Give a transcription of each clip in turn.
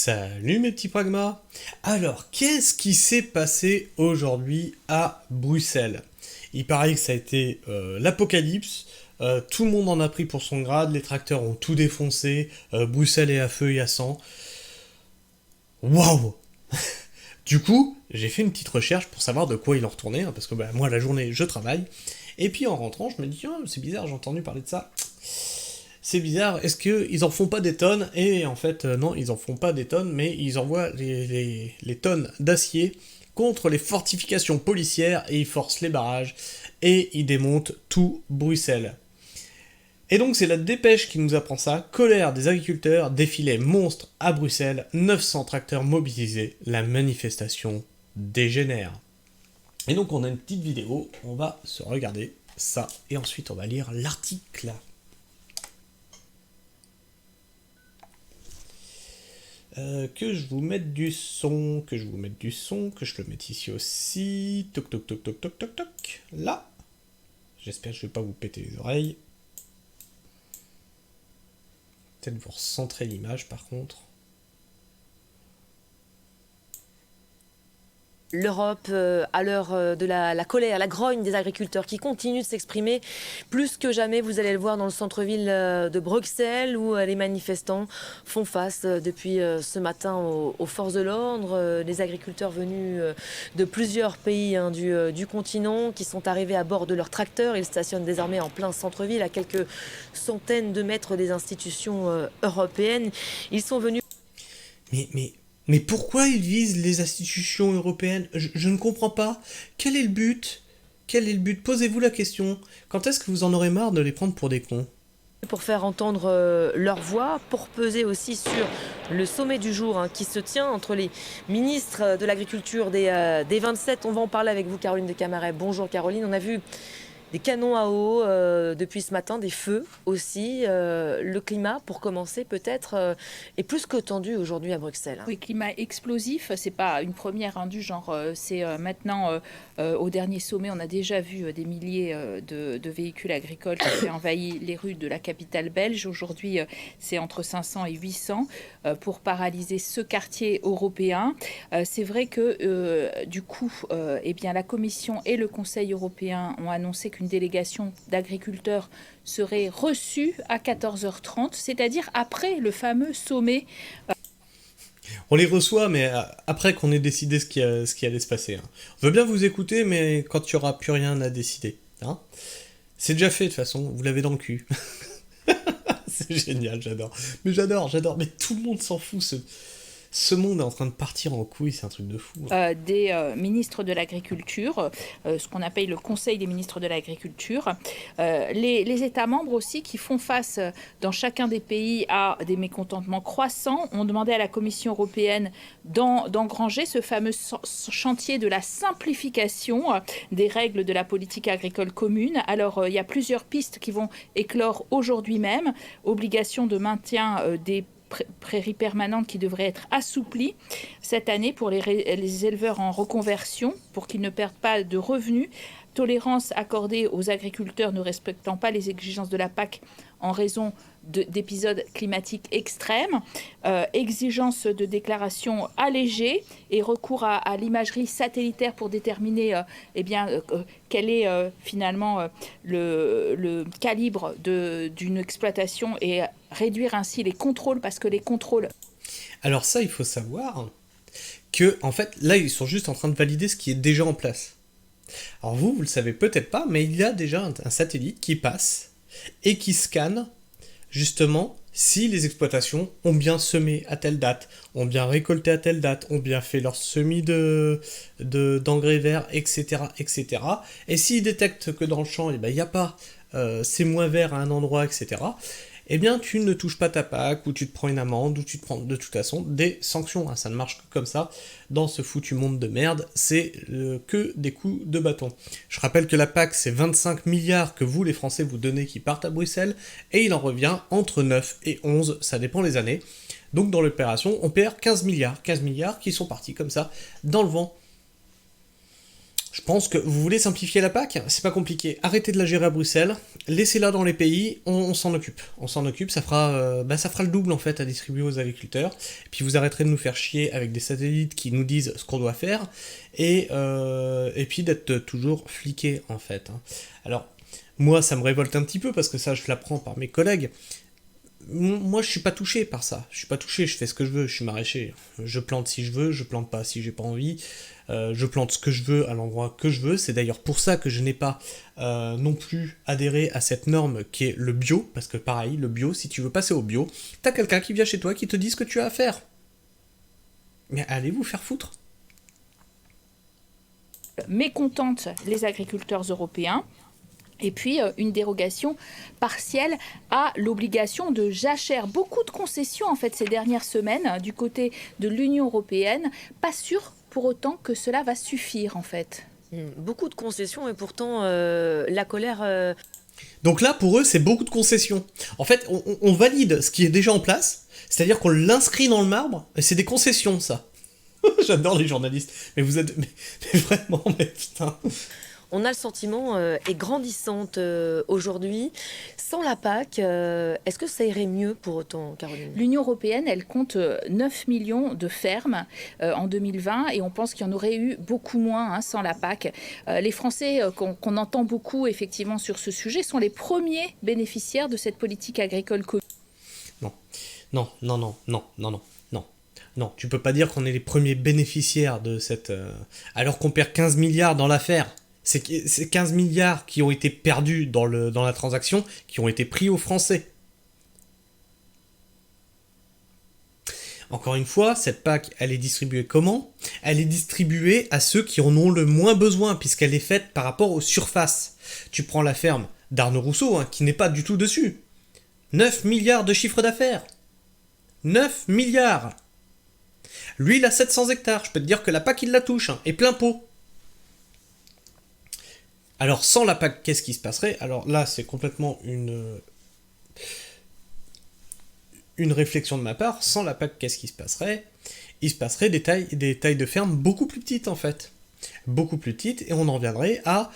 Salut mes petits pragmas. Alors, qu'est-ce qui s'est passé aujourd'hui à Bruxelles? Il paraît que ça a été l'apocalypse, tout le monde en a pris pour son grade, les tracteurs ont tout défoncé, Bruxelles est à feu et à sang. Waouh. Du coup, j'ai fait une petite recherche pour savoir de quoi il en retournait, hein, parce que moi la journée je travaille, et puis en rentrant je me dis, oh, c'est bizarre, j'ai entendu parler de ça. C'est bizarre, est-ce qu'ils en font pas des tonnes? Et en fait, non, ils en font pas des tonnes, mais ils envoient les tonnes d'acier contre les fortifications policières et ils forcent les barrages et ils démontent tout Bruxelles. Et donc c'est la dépêche qui nous apprend ça, colère des agriculteurs, défilé monstre à Bruxelles, 900 tracteurs mobilisés, la manifestation dégénère. Et donc on a une petite vidéo, on va se regarder ça et ensuite on va lire l'article. Que je vous mette du son, que je le mette ici aussi. Toc toc toc toc toc toc toc. Là. J'espère que je vais pas vous péter les oreilles. Peut-être vous recentrer l'image par contre. L'Europe, à l'heure de la colère, la grogne des agriculteurs qui continuent de s'exprimer plus que jamais. Vous allez le voir dans le centre-ville de Bruxelles où les manifestants font face depuis ce matin aux forces de l'ordre. Les agriculteurs venus de plusieurs pays du continent qui sont arrivés à bord de leurs tracteurs. Ils stationnent désormais en plein centre-ville à quelques centaines de mètres des institutions européennes. Ils sont venus... Mais pourquoi ils visent les institutions européennes? Je ne comprends pas. Quel est le but? Posez-vous la question. Quand est-ce que vous en aurez marre de les prendre pour des cons? Pour faire entendre leur voix, pour peser aussi sur le sommet du jour qui se tient entre les ministres de l'Agriculture des 27. On va en parler avec vous, Caroline de Camaret. Bonjour Caroline, on a vu des canons à eau depuis ce matin, des feux aussi. Le climat, pour commencer, peut-être, est plus que tendu aujourd'hui à Bruxelles. Oui, climat explosif, c'est pas une première du genre. C'est maintenant, au dernier sommet, on a déjà vu des milliers de véhicules agricoles qui ont envahi les rues de la capitale belge. Aujourd'hui, c'est entre 500 et 800 pour paralyser ce quartier européen. C'est vrai que, du coup, eh bien, la Commission et le Conseil européen ont annoncé qu'une délégation d'agriculteurs serait reçue à 14h30, c'est-à-dire après le fameux sommet. On les reçoit, mais après qu'on ait décidé ce qui allait se passer. Hein. On veut bien vous écouter, mais quand il n'y aura plus rien à décider. Hein. C'est déjà fait de toute façon, vous l'avez dans le cul. C'est génial, j'adore. Mais j'adore. Mais tout le monde s'en fout. Ce monde est en train de partir en couille, c'est un truc de fou. Hein. Des ministres de l'Agriculture, ce qu'on appelle le Conseil des ministres de l'Agriculture, les États membres aussi qui font face dans chacun des pays à des mécontentements croissants, ont demandé à la Commission européenne d'engranger ce fameux chantier de la simplification des règles de la politique agricole commune. Alors, il y a plusieurs pistes qui vont éclore aujourd'hui même. Obligation de maintien des prairies permanentes qui devraient être assouplies cette année pour les éleveurs en reconversion, pour qu'ils ne perdent pas de revenus. Tolérance accordée aux agriculteurs ne respectant pas les exigences de la PAC en raison d'épisodes climatiques extrêmes, exigence de déclaration allégée et recours à l'imagerie satellitaire pour déterminer quel est finalement le calibre d'une exploitation et réduire ainsi les contrôles, parce que les contrôles... Alors ça, il faut savoir que, en fait, là, ils sont juste en train de valider ce qui est déjà en place. Alors vous le savez peut-être pas, mais il y a déjà un satellite qui passe et qui scanne justement si les exploitations ont bien semé à telle date, ont bien récolté à telle date, ont bien fait leur semis d'engrais verts, etc., etc. Et s'ils détectent que dans le champ, il n'y a pas, c'est moins vert à un endroit, etc., eh bien tu ne touches pas ta PAC, ou tu te prends une amende, ou tu te prends de toute façon des sanctions. Hein. Ça ne marche que comme ça. Dans ce foutu monde de merde, c'est que des coups de bâton. Je rappelle que la PAC, c'est 25 milliards que vous, les Français, vous donnez qui partent à Bruxelles, et il en revient entre 9 et 11, ça dépend les années. Donc dans l'opération, on perd 15 milliards qui sont partis comme ça, dans le vent. Je pense que vous voulez simplifier la PAC, c'est pas compliqué. Arrêtez de la gérer à Bruxelles, laissez-la dans les pays, on s'en occupe. On s'en occupe, ça fera le double en fait à distribuer aux agriculteurs. Et puis vous arrêterez de nous faire chier avec des satellites qui nous disent ce qu'on doit faire, et puis d'être toujours fliqués en fait. Alors, moi ça me révolte un petit peu parce que ça je l'apprends par mes collègues. Moi je suis pas touché par ça, je fais ce que je veux, je suis maraîcher. Je plante si je veux, je plante pas si j'ai pas envie. Je plante ce que je veux à l'endroit que je veux. C'est d'ailleurs pour ça que je n'ai pas non plus adhéré à cette norme qui est le bio, parce que pareil, le bio, si tu veux passer au bio, t'as quelqu'un qui vient chez toi qui te dit ce que tu as à faire. Mais allez vous faire foutre. Mécontente les agriculteurs européens. Et puis, une dérogation partielle à l'obligation de jachère. Beaucoup de concessions, en fait, ces dernières semaines, du côté de l'Union européenne. Pas sûr, pour autant, que cela va suffire, en fait. Beaucoup de concessions, et pourtant, la colère... Donc là, pour eux, c'est beaucoup de concessions. En fait, on valide ce qui est déjà en place, c'est-à-dire qu'on l'inscrit dans le marbre, et c'est des concessions, ça. J'adore les journalistes. Mais vous êtes... Mais vraiment, mais putain... On a le sentiment est grandissante aujourd'hui. Sans la PAC, est-ce que ça irait mieux pour autant, Caroline ? L'Union européenne, elle compte 9 millions de fermes en 2020 et on pense qu'il y en aurait eu beaucoup moins sans la PAC. Les Français, qu'on entend beaucoup effectivement sur ce sujet, sont les premiers bénéficiaires de cette politique agricole commune. Non, tu peux pas dire qu'on est les premiers bénéficiaires de cette... alors qu'on perd 15 milliards dans l'affaire. C'est 15 milliards qui ont été perdus dans la transaction, qui ont été pris aux Français. Encore une fois, cette PAC, elle est distribuée comment ? Elle est distribuée à ceux qui en ont le moins besoin, puisqu'elle est faite par rapport aux surfaces. Tu prends la ferme d'Arnaud Rousseau, qui n'est pas du tout dessus. 9 milliards de chiffre d'affaires. 9 milliards. Lui, il a 700 hectares. Je peux te dire que la PAC, il la touche, et plein pot. Alors, sans la PAC, qu'est-ce qui se passerait ? Alors là, c'est complètement une réflexion de ma part. Sans la PAC, qu'est-ce qui se passerait ? Il se passerait des tailles de ferme beaucoup plus petites, en fait. Beaucoup plus petites, et on en viendrait à,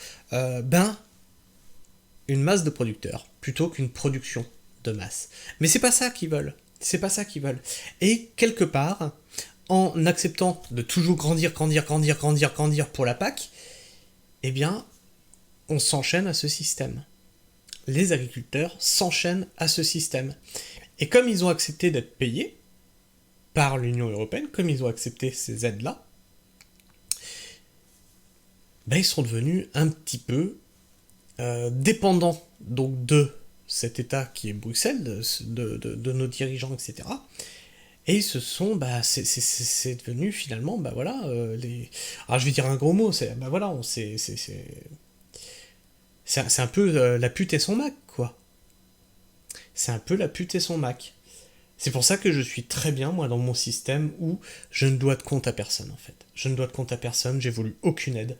une masse de producteurs, plutôt qu'une production de masse. Mais c'est pas ça qu'ils veulent. C'est pas ça qu'ils veulent. Et quelque part, en acceptant de toujours grandir pour la PAC, eh bien... on s'enchaîne à ce système. Les agriculteurs s'enchaînent à ce système. Et comme ils ont accepté d'être payés par l'Union européenne, comme ils ont accepté ces aides-là, ils sont devenus un petit peu dépendants donc de cet État qui est Bruxelles, de nos dirigeants, etc. Et ils se sont, c'est devenu finalement, alors je vais dire un gros mot, c'est un peu la pute et son Mac, quoi. C'est un peu la pute et son Mac. C'est pour ça que je suis très bien, moi, dans mon système où je ne dois de compte à personne, en fait. Je ne dois de compte à personne, j'ai voulu aucune aide.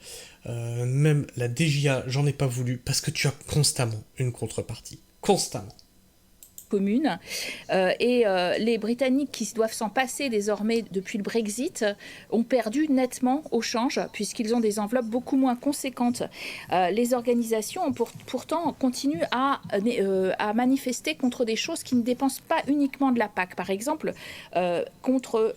Même la DGA, j'en ai pas voulu, parce que tu as constamment une contrepartie. Constamment. Commune. Les Britanniques qui doivent s'en passer désormais depuis le Brexit ont perdu nettement au change puisqu'ils ont des enveloppes beaucoup moins conséquentes. Les organisations pourtant continuent à manifester contre des choses qui ne dépendent pas uniquement de la PAC. Par exemple, contre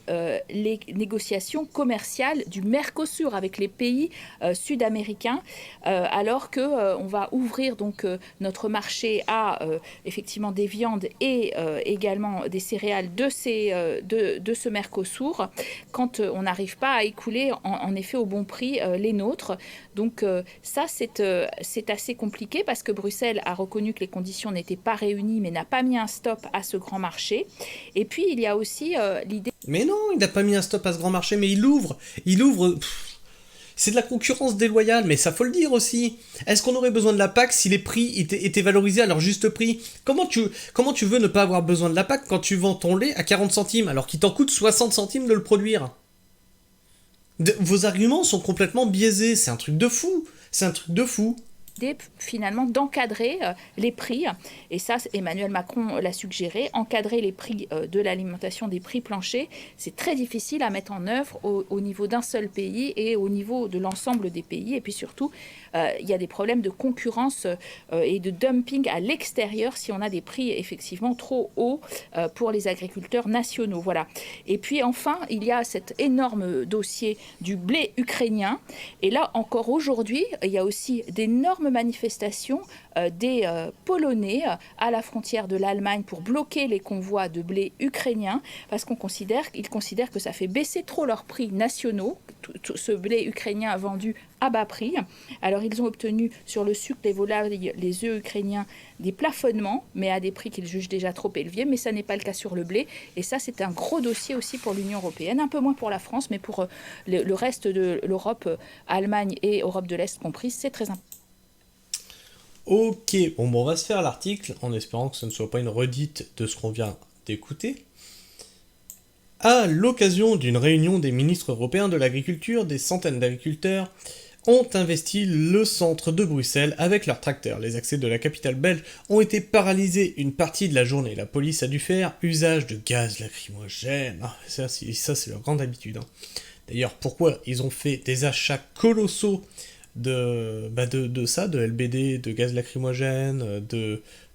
les négociations commerciales du Mercosur avec les pays sud-américains, alors qu'on va ouvrir donc notre marché à effectivement des viandes et également des céréales de ce Mercosur quand on n'arrive pas à écouler en effet au bon prix les nôtres. Donc ça c'est assez compliqué parce que Bruxelles a reconnu que les conditions n'étaient pas réunies mais n'a pas mis un stop à ce grand marché. Et puis il y a aussi l'idée... Mais non, il n'a pas mis un stop à ce grand marché, mais il ouvre. C'est de la concurrence déloyale, mais ça faut le dire aussi. Est-ce qu'on aurait besoin de la PAC si les prix étaient valorisés à leur juste prix ? Comment tu veux ne pas avoir besoin de la PAC quand tu vends ton lait à 40 centimes alors qu'il t'en coûte 60 centimes de le produire ? Vos arguments sont complètement biaisés, c'est un truc de fou. finalement d'encadrer les prix. Et ça, Emmanuel Macron l'a suggéré, encadrer les prix de l'alimentation, des prix planchers. C'est très difficile à mettre en œuvre au niveau d'un seul pays et au niveau de l'ensemble des pays. Et puis surtout, il y a des problèmes de concurrence et de dumping à l'extérieur si on a des prix effectivement trop hauts pour les agriculteurs nationaux. Voilà. Et puis enfin, il y a cet énorme dossier du blé ukrainien. Et là, encore aujourd'hui, il y a aussi d'énormes manifestations des Polonais à la frontière de l'Allemagne pour bloquer les convois de blé ukrainien parce qu'ils considèrent que ça fait baisser trop leurs prix nationaux, tout ce blé ukrainien vendu à bas prix. Alors ils ont obtenu sur le sucre, les volailles, les œufs ukrainiens des plafonnements, mais à des prix qu'ils jugent déjà trop élevés, mais ça n'est pas le cas sur le blé. Et ça, c'est un gros dossier aussi pour l'Union européenne, un peu moins pour la France, mais pour le reste de l'Europe, Allemagne et Europe de l'Est comprise, c'est très important. Ok, bon, on va se faire l'article en espérant que ce ne soit pas une redite de ce qu'on vient d'écouter. À l'occasion d'une réunion des ministres européens de l'agriculture, des centaines d'agriculteurs ont investi le centre de Bruxelles avec leurs tracteurs. Les accès de la capitale belge ont été paralysés une partie de la journée. La police a dû faire usage de gaz lacrymogène. Ah, ça c'est leur grande habitude. Hein. D'ailleurs, pourquoi ils ont fait des achats colossaux de LBD, de gaz lacrymogène,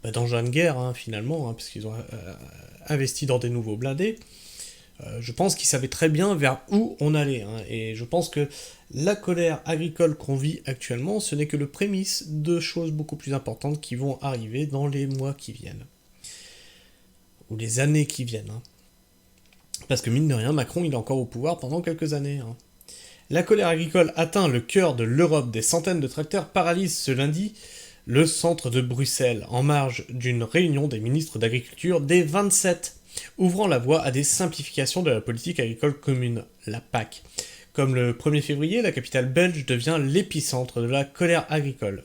d'engins de guerre, hein, finalement, hein, parce qu'ils ont investi dans des nouveaux blindés. Je pense qu'ils savaient très bien vers où on allait, hein, et je pense que la colère agricole qu'on vit actuellement, ce n'est que le prémisse de choses beaucoup plus importantes qui vont arriver dans les mois qui viennent. Ou les années qui viennent. Hein. Parce que mine de rien, Macron il est encore au pouvoir pendant quelques années. Hein. La colère agricole atteint le cœur de l'Europe. Des centaines de tracteurs paralysent ce lundi le centre de Bruxelles, en marge d'une réunion des ministres d'agriculture des 27, ouvrant la voie à des simplifications de la politique agricole commune, la PAC. Comme le 1er février, la capitale belge devient l'épicentre de la colère agricole.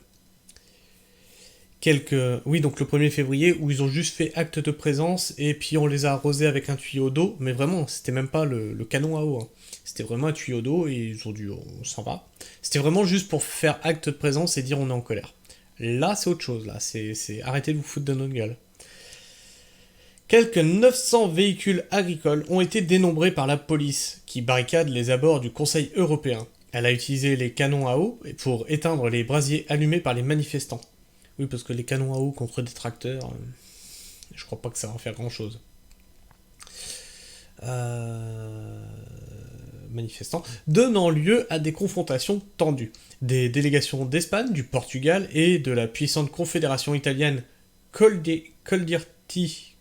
Oui, donc le 1er février, où ils ont juste fait acte de présence, et puis on les a arrosés avec un tuyau d'eau, mais vraiment, c'était même pas le canon à eau, hein. C'était vraiment un tuyau d'eau, et ils ont dit, on s'en va. C'était vraiment juste pour faire acte de présence et dire on est en colère. Là, c'est autre chose, là, c'est arrêtez de vous foutre de notre gueule. Quelques 900 véhicules agricoles ont été dénombrés par la police, qui barricade les abords du Conseil européen. Elle a utilisé les canons à eau pour éteindre les brasiers allumés par les manifestants. Oui, parce que les canons à eau contre des tracteurs, je crois pas que ça va faire grand-chose. Manifestants, donnant lieu à des confrontations tendues. Des délégations d'Espagne, du Portugal et de la puissante confédération italienne Coldirti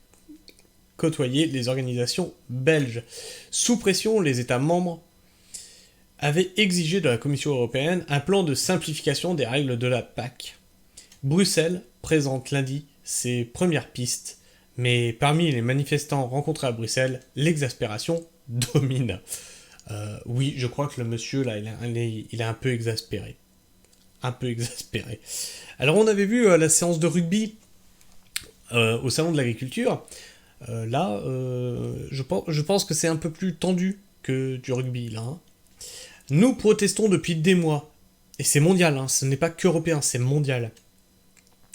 côtoyaient les organisations belges. Sous pression, les États membres avaient exigé de la Commission européenne un plan de simplification des règles de la PAC. Bruxelles présente lundi ses premières pistes, mais parmi les manifestants rencontrés à Bruxelles, l'exaspération domine. Oui, je crois que le monsieur là, il est un peu exaspéré. Un peu exaspéré. Alors on avait vu la séance de rugby au salon de l'agriculture. Je pense que c'est un peu plus tendu que du rugby là. Hein. Nous protestons depuis des mois. Et c'est mondial, hein, ce n'est pas qu'européen, c'est mondial.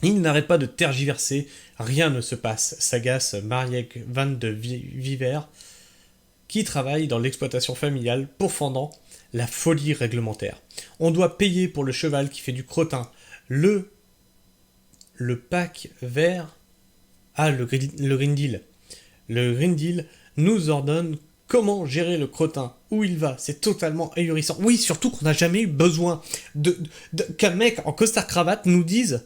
Il n'arrête pas de tergiverser, rien ne se passe, s'agace Mariek Van de Viver, qui travaille dans l'exploitation familiale, pourfendant la folie réglementaire. On doit payer pour le cheval qui fait du crottin. Le pack vert... Ah, le Green Deal. Le Green Deal nous ordonne comment gérer le crottin, où il va, c'est totalement ahurissant. Oui, surtout qu'on n'a jamais eu besoin qu'un mec en costard-cravate nous dise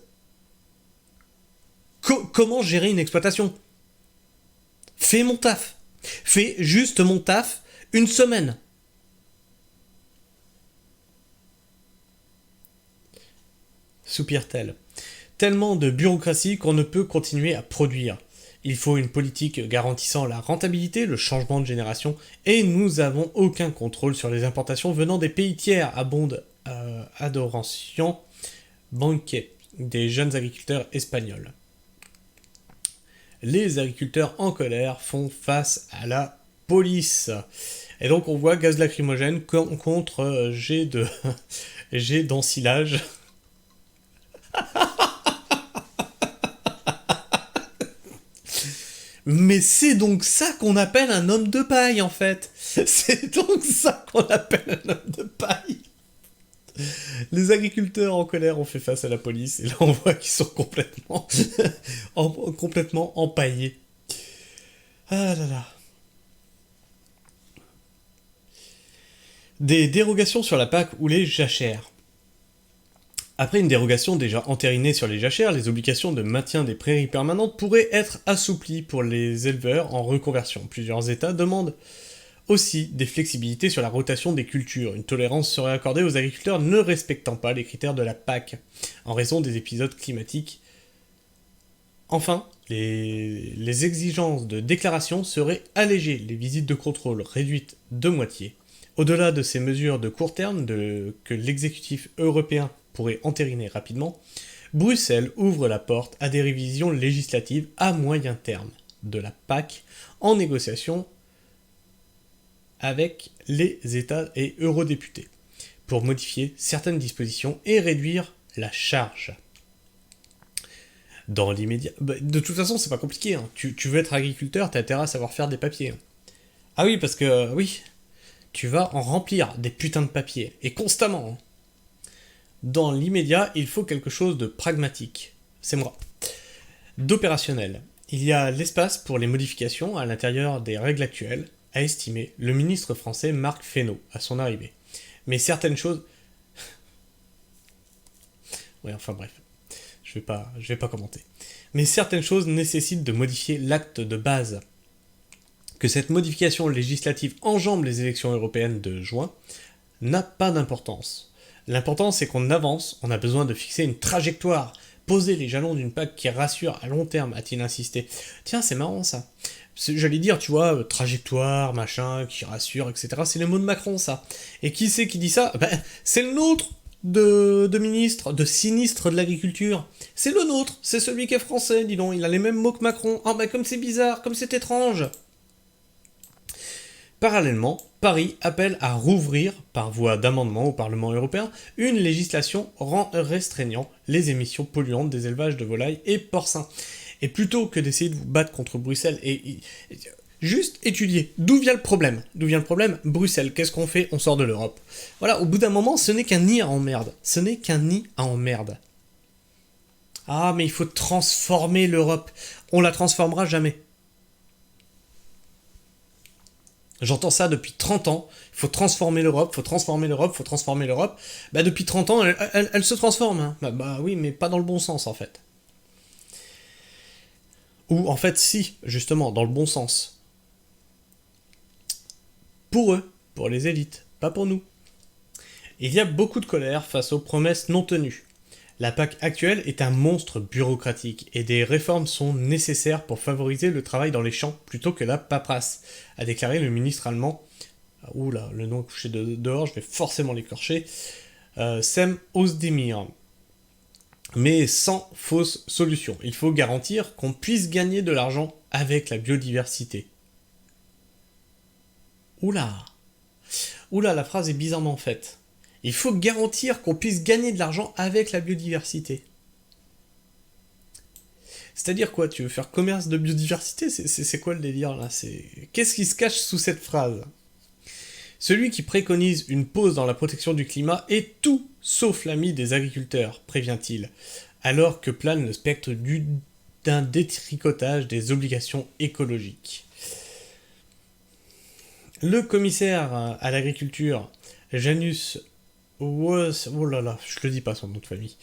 comment gérer une exploitation. Fais mon taf. Fais juste mon taf une semaine. Soupire-t-elle. Tellement de bureaucratie qu'on ne peut continuer à produire. Il faut une politique garantissant la rentabilité, le changement de génération, et nous n'avons aucun contrôle sur les importations venant des pays tiers, abonde Adorancion Banquet, des jeunes agriculteurs espagnols. Les agriculteurs en colère font face à la police. Et donc on voit gaz lacrymogène contre jet d'ensilage. Mais c'est donc ça qu'on appelle un homme de paille, en fait. C'est donc ça qu'on appelle un homme de paille. Les agriculteurs en colère ont fait face à la police, et là on voit qu'ils sont complètement, complètement empaillés. Ah là là. Des dérogations sur la PAC ou les jachères. Après une dérogation déjà entérinée sur les jachères, les obligations de maintien des prairies permanentes pourraient être assouplies pour les éleveurs en reconversion. Plusieurs États demandent aussi des flexibilités sur la rotation des cultures. Une tolérance serait accordée aux agriculteurs ne respectant pas les critères de la PAC, en raison des épisodes climatiques. Enfin, les exigences de déclaration seraient allégées, les visites de contrôle réduites de moitié. Au-delà de ces mesures de court terme que l'exécutif européen pourrait entériner rapidement, Bruxelles ouvre la porte à des révisions législatives à moyen terme de la PAC en négociation avec les États et eurodéputés pour modifier certaines dispositions et réduire la charge. Dans l'immédiat... de toute façon, c'est pas compliqué. Hein. Tu veux être agriculteur, t'as intérêt à savoir faire des papiers. Hein. Ah oui, parce que... oui, tu vas en remplir des putains de papiers. Et constamment. Hein. Dans l'immédiat, il faut quelque chose de pragmatique. C'est moi. D'opérationnel. Il y a l'espace pour les modifications à l'intérieur des règles actuelles, a estimé le ministre français Marc Fesneau à son arrivée. Mais certaines choses... ouais, enfin bref. Je vais pas commenter. Mais certaines choses nécessitent de modifier l'acte de base. Que cette modification législative enjambe les élections européennes de juin n'a pas d'importance. L'important, c'est qu'on avance, on a besoin de fixer une trajectoire, poser les jalons d'une PAC qui rassure à long terme, a-t-il insisté. Tiens, c'est marrant ça. J'allais dire, tu vois, trajectoire, machin, qui rassure, etc. C'est le mot de Macron, ça. Et qui c'est qui dit ça ? Ben, c'est le nôtre de ministre, de sinistre de l'agriculture. C'est le nôtre, c'est celui qui est français, dis donc. Il a les mêmes mots que Macron. Ah ben, comme c'est bizarre, comme c'est étrange. Parallèlement, Paris appelle à rouvrir, par voie d'amendement au Parlement européen, une législation restreignant les émissions polluantes des élevages de volailles et porcins. Et plutôt que d'essayer de vous battre contre Bruxelles et juste étudier d'où vient le problème. D'où vient le problème ? Bruxelles, qu'est-ce qu'on fait ? On sort de l'Europe. Voilà, au bout d'un moment, ce n'est qu'un nid à emmerde. Ce n'est qu'un nid à emmerde. Ah, mais il faut transformer l'Europe. On la transformera jamais. J'entends ça depuis 30 ans. Il faut transformer l'Europe, faut transformer l'Europe, faut transformer l'Europe. Bah depuis 30 ans, elle se transforme. Hein. Bah oui, mais pas dans le bon sens en fait. Ou en fait, si, justement, dans le bon sens. Pour eux, pour les élites, pas pour nous. Il y a beaucoup de colère face aux promesses non tenues. La PAC actuelle est un monstre bureaucratique et des réformes sont nécessaires pour favoriser le travail dans les champs plutôt que la paperasse, a déclaré le ministre allemand. Oula, le nom couché dehors, je vais forcément l'écorcher. Cem Özdemir. Mais sans fausse solution. Il faut garantir qu'on puisse gagner de l'argent avec la biodiversité. Oula, la phrase est bizarrement faite. Il faut garantir qu'on puisse gagner de l'argent avec la biodiversité. C'est-à-dire quoi ? Tu veux faire commerce de biodiversité ? C'est quoi le délire là ? Qu'est-ce qui se cache sous cette phrase ? Celui qui préconise une pause dans la protection du climat est tout sauf l'ami des agriculteurs, prévient-il, alors que plane le spectre d'un détricotage des obligations écologiques. Le commissaire à l'agriculture, Janusz oh là là, je le dis pas son nom de famille,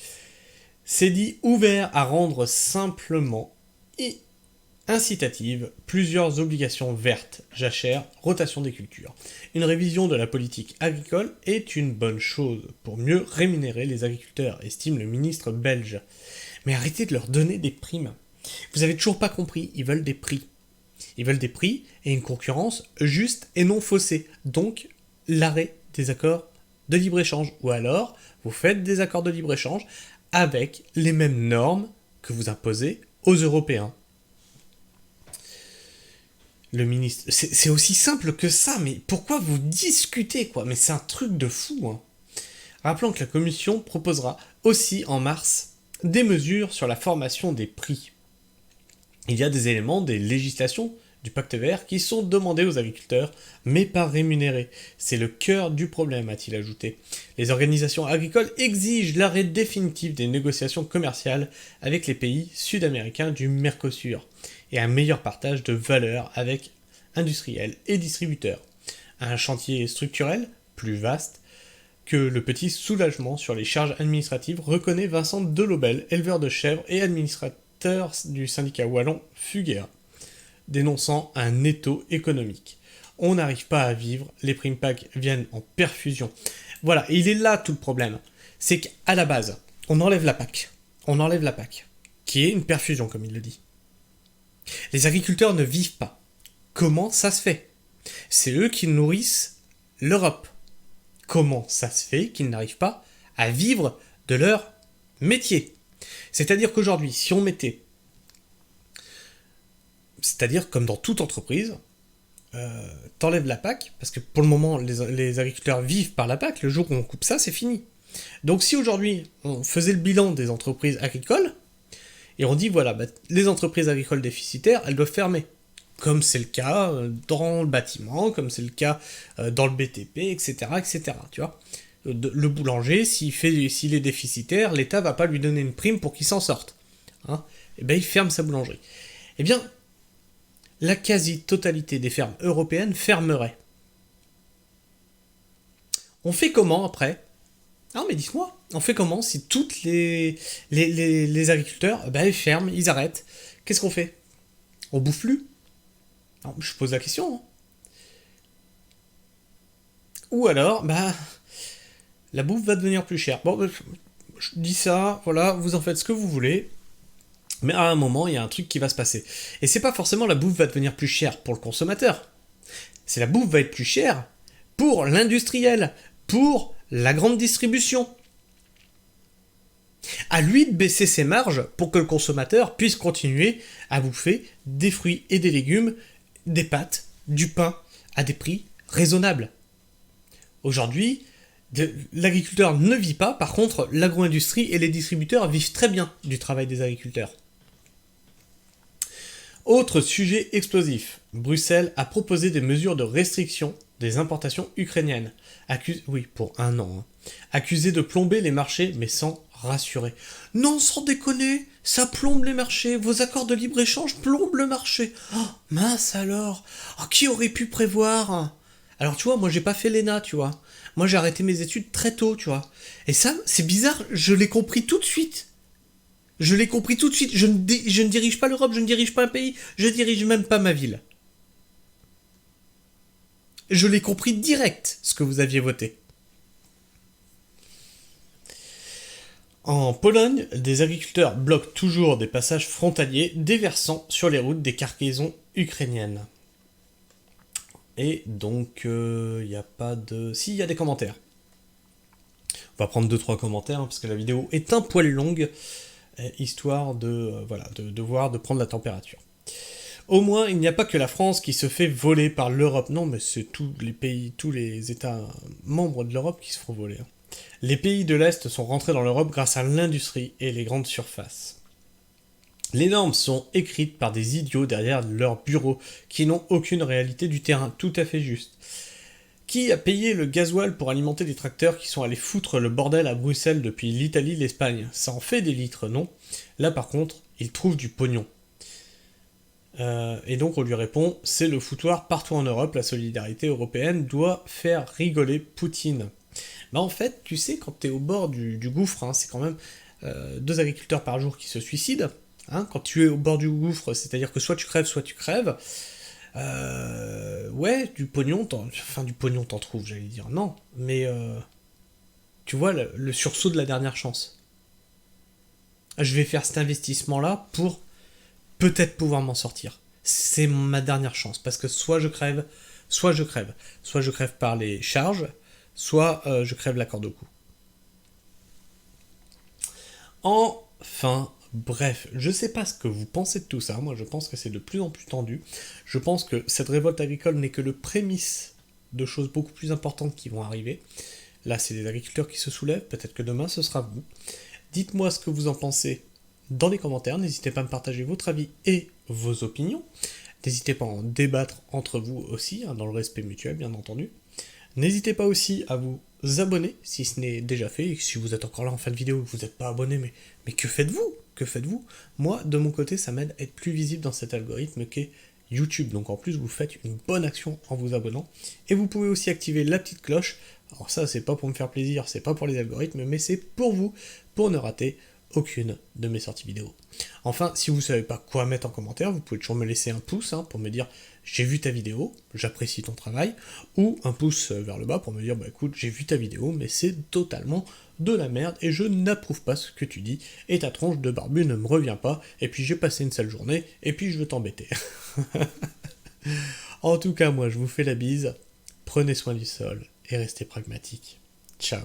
s'est dit ouvert à rendre simplement et incitative plusieurs obligations vertes, jachères, rotation des cultures. Une révision de la politique agricole est une bonne chose pour mieux rémunérer les agriculteurs, estime le ministre belge. Mais arrêtez de leur donner des primes. Vous avez toujours pas compris, ils veulent des prix. Ils veulent des prix et une concurrence juste et non faussée. Donc, l'arrêt des accords de libre-échange. Ou alors, vous faites des accords de libre-échange avec les mêmes normes que vous imposez aux Européens. Le ministre... C'est aussi simple que ça, mais pourquoi vous discutez, quoi ? Mais c'est un truc de fou, hein. Rappelons que la Commission proposera aussi en mars des mesures sur la formation des prix. Il y a des éléments des législations du pacte vert qui sont demandés aux agriculteurs, mais pas rémunérés. C'est le cœur du problème, a-t-il ajouté. Les organisations agricoles exigent l'arrêt définitif des négociations commerciales avec les pays sud-américains du Mercosur et un meilleur partage de valeur avec industriels et distributeurs. Un chantier structurel plus vaste que le petit soulagement sur les charges administratives, reconnaît Vincent Delobel, éleveur de chèvres et administrateur du syndicat wallon Fugera, dénonçant un étau économique. On n'arrive pas à vivre, les primes PAC viennent en perfusion. Voilà, et il est là tout le problème. C'est qu'à la base, on enlève la PAC. On enlève la PAC, qui est une perfusion, comme il le dit. Les agriculteurs ne vivent pas. Comment ça se fait? C'est eux qui nourrissent l'Europe. Comment ça se fait qu'ils n'arrivent pas à vivre de leur métier? C'est-à-dire qu'aujourd'hui, si on mettait... C'est-à-dire, comme dans toute entreprise, t'enlèves la PAC, parce que pour le moment, les agriculteurs vivent par la PAC, le jour où on coupe ça, c'est fini. Donc si aujourd'hui, on faisait le bilan des entreprises agricoles, et on dit, voilà, les entreprises agricoles déficitaires, elles doivent fermer. Comme c'est le cas dans le bâtiment, comme c'est le cas dans le BTP, etc., etc., tu vois. Le boulanger, s'il est déficitaire, l'État va pas lui donner une prime pour qu'il s'en sorte. Hein, et ben il ferme sa boulangerie. Eh bien, la quasi-totalité des fermes européennes fermeraient. On fait comment après? Non mais dites-moi, on fait comment si toutes les agriculteurs, ils ferment, ils arrêtent? Qu'est-ce qu'on fait? On bouffe plus? Non, je pose la question. Hein. Ou alors, la bouffe va devenir plus chère. Bon, je dis ça, voilà, vous en faites ce que vous voulez. Mais à un moment, il y a un truc qui va se passer. Et c'est pas forcément la bouffe va devenir plus chère pour le consommateur. C'est la bouffe va être plus chère pour l'industriel, pour la grande distribution. À lui de baisser ses marges pour que le consommateur puisse continuer à bouffer des fruits et des légumes, des pâtes, du pain, à des prix raisonnables. Aujourd'hui, l'agriculteur ne vit pas, par contre, l'agro-industrie et les distributeurs vivent très bien du travail des agriculteurs. Autre sujet explosif, Bruxelles a proposé des mesures de restriction des importations ukrainiennes. Pour 1 an. Accusées de plomber les marchés, mais sans rassurer. Non, sans déconner, ça plombe les marchés, vos accords de libre-échange plombent le marché. Oh, mince alors. Oh, qui aurait pu prévoir? Alors tu vois, moi j'ai pas fait l'ENA, tu vois. Moi j'ai arrêté mes études très tôt, tu vois. Et ça, c'est bizarre, je l'ai compris tout de suite. Je l'ai compris tout de suite. Je ne dirige pas l'Europe, je ne dirige pas un pays, je dirige même pas ma ville. Je l'ai compris direct, ce que vous aviez voté. En Pologne, des agriculteurs bloquent toujours des passages frontaliers déversant sur les routes des cargaisons ukrainiennes. Et donc, il n'y a pas de... Si, il y a des commentaires. On va prendre 2-3 commentaires, parce que la vidéo est un poil longue, histoire de voir, de prendre la température. Au moins, il n'y a pas que la France qui se fait voler par l'Europe. Non, mais c'est tous les pays, tous les États membres de l'Europe qui se font voler. Les pays de l'Est sont rentrés dans l'Europe grâce à l'industrie et les grandes surfaces. Les normes sont écrites par des idiots derrière leurs bureaux qui n'ont aucune réalité du terrain, tout à fait juste. Qui a payé le gasoil pour alimenter les tracteurs qui sont allés foutre le bordel à Bruxelles depuis l'Italie, l'Espagne? Ça en fait des litres, non? Là par contre, ils trouvent du pognon. Et donc on lui répond, c'est le foutoir partout en Europe, la solidarité européenne doit faire rigoler Poutine. En fait, tu sais, quand t'es au bord du gouffre, hein, c'est quand même 2 agriculteurs par jour qui se suicident. Hein, quand tu es au bord du gouffre, c'est-à-dire que soit tu crèves. Du pognon, t'en trouves, j'allais dire. Non, mais tu vois, le sursaut de la dernière chance. Je vais faire cet investissement-là pour peut-être pouvoir m'en sortir. C'est ma dernière chance, parce que soit je crève. Soit je crève par les charges, soit je crève la corde au cou. Enfin, bref, je sais pas ce que vous pensez de tout ça, moi je pense que c'est de plus en plus tendu. Je pense que cette révolte agricole n'est que le prémisse de choses beaucoup plus importantes qui vont arriver. Là, c'est les agriculteurs qui se soulèvent, peut-être que demain ce sera vous. Dites-moi ce que vous en pensez dans les commentaires, n'hésitez pas à me partager votre avis et vos opinions. N'hésitez pas à en débattre entre vous aussi, dans le respect mutuel bien entendu. N'hésitez pas aussi à vous abonner si ce n'est déjà fait, et si vous êtes encore là en fin de vidéo et que vous n'êtes pas abonné, mais que faites-vous? Que faites-vous? Moi, de mon côté, ça m'aide à être plus visible dans cet algorithme qu'est YouTube. Donc en plus, vous faites une bonne action en vous abonnant. Et vous pouvez aussi activer la petite cloche. Alors ça, c'est pas pour me faire plaisir, c'est pas pour les algorithmes, mais c'est pour vous, pour ne rater aucune de mes sorties vidéo. Enfin, si vous savez pas quoi mettre en commentaire, vous pouvez toujours me laisser un pouce pour me dire j'ai vu ta vidéo, j'apprécie ton travail, ou un pouce vers le bas pour me dire bah écoute, j'ai vu ta vidéo, mais c'est totalement de la merde et je n'approuve pas ce que tu dis, et ta tronche de barbu ne me revient pas, et puis j'ai passé une sale journée, et puis je veux t'embêter. En tout cas, moi je vous fais la bise, prenez soin du sol et restez pragmatiques. Ciao.